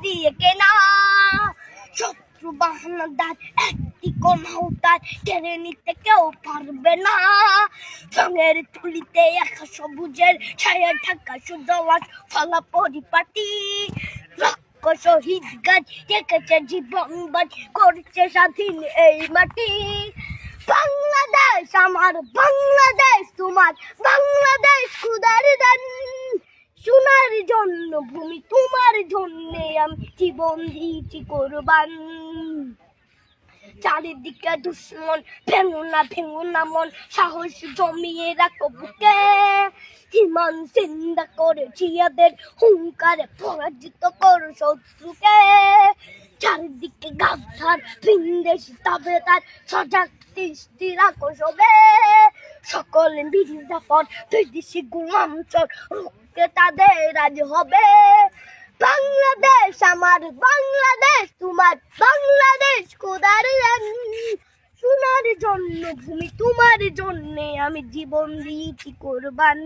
দিয়ে কেনা। শত্রু বাহানাদার একটি কমাউতার কেড়ে নিতে কেউ পারবে না। রঙের তুলিতে একা সবুজের ছায়া ঢাকা সুজলাট ফলা পরিপাটি। শহীদ গাছ রেখেছে জীবন বাজ করছে স্বাধীন এই মাটি। বাংলাদেশ আমার, বাংলাদেশ তোমার, বাংলাদেশ খুদার দান। সোনার জন্য ভূমি তোমার জন্যে আমি জীবন দিয়েছি কোরবান। চারিদিকে দুশ্মন, ভেঙো না মন, সাহস জমিয়ে রাখো বুকে। হিমান চিন্তা করে জিয়াদের হুঙ্কারে পরাজিত করো শত্রুকে। চারিদিকে গাদ্দার ভিনদেশি তাবেদার সজাগ দৃষ্টি রাখো সবে। সকলে বিরোধিতা পর বিদেশি গোলাম চর রুখতে তাদের আজ হবে। বাংলাদেশ আমার, বাংলাদেশ তোমার, বাংলাদেশ খোদার দান। সোনার জন্য ভূমি তোমার জন্যে আমি জীবন দিয়েছি কোরবান।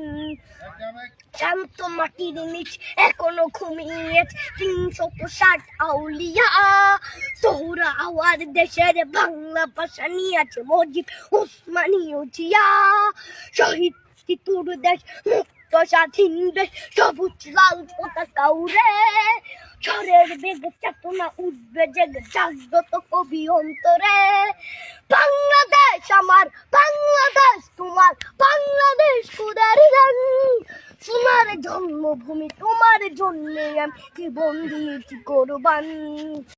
শান্ত মাটির নিচ এখনো ঘুমিয়ে ৩৬০ আউলিয়া। সোহরা আওয়ার দেশের বাংলা ভাষা নিয়েছে মজিদ ওসমানীয় জিয়া। শহীদ তিতুর দেশ মুক্ত স্বাধীন দেশ, সবুজ লাল পতাকা উড়ে। ঝড়ের বেগে চেতনা উঠবে জেগে জাগ্রত কবি অন্তরে। বাংলাদেশ আমার, বাংলাদেশ তোমার, বাংলাদেশ খোদার দান। সোনার জন্মভূমি তোমার জন্যে আমি জীবন দিয়েছি কোরবান।